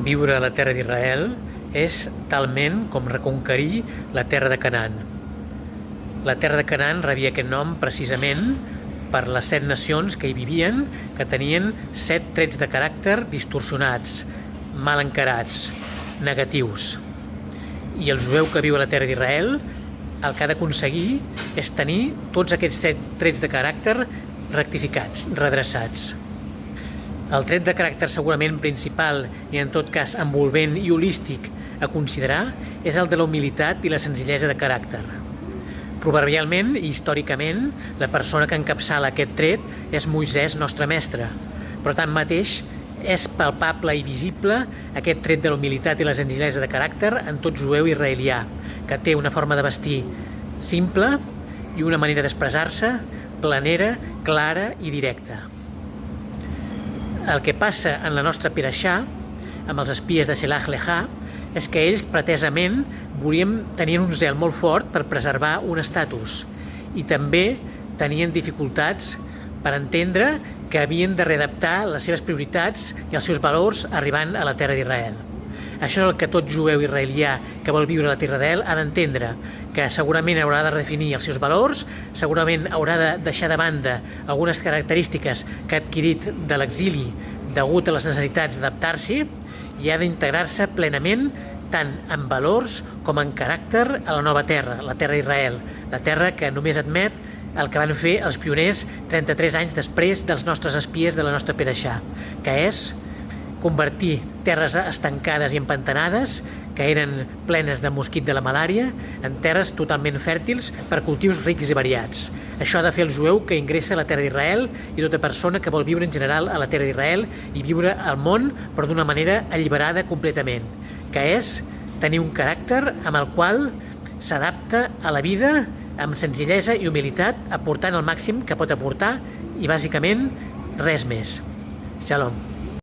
Viure a la terra d'Israel és talment com reconquerir la terra de Canaan. La terra de Canaan rebia aquest nom precisament per les 7 nacions que hi vivien, que tenien 7 trets de caràcter distorsionats, mal encarats, negatius. I el jueu que viu a la terra d'Israel el que ha d'aconseguir és tenir tots aquests 7 trets de caràcter rectificats, redreçats. El tret de caràcter segurament principal i en tot cas envolvent i holístic a considerar és el de la humilitat i la senzillesa de caràcter. Proverbialment i històricament, la persona que encapçala aquest tret és Moisès, nostre mestre, però tanmateix és palpable i visible aquest tret de la humilitat i la senzillesa de caràcter en tot jueu israelià, que té una forma de vestir simple i una manera d'expressar-se planera, clara i directa. El que passa en la nostra Perashà, amb els espies de Shelach Lecha, és que ells pretesament tenien un zel molt fort per preservar un estatus i també tenien dificultats per entendre que havien de readaptar les seves prioritats i els seus valors arribant a la terra d'Israel. Això és el que tot jueu israelià que vol viure a la terra d'Israel ha d'entendre, que segurament haurà de redefinir els seus valors, segurament haurà de deixar de banda algunes característiques que ha adquirit de l'exili degut a les necessitats d'adaptar-s'hi i ha d'integrar-se plenament tant en valors com en caràcter a la nova terra, la terra d'Israel, la terra que només admet el que van fer els pioners 33 anys després dels nostres espies de la nostra Perashà, que és convertir terres estancades i empantanades, que eren plenes de mosquit de la malària, en terres totalment fèrtils per cultius rics i variats. Això ha de fer el jueu que ingressa a la terra d'Israel i tota persona que vol viure en general a la terra d'Israel i viure al món però d'una manera alliberada completament, que és tenir un caràcter amb el qual s'adapta a la vida amb senzillesa i humilitat, aportant el màxim que pot aportar i bàsicament res més. Shalom.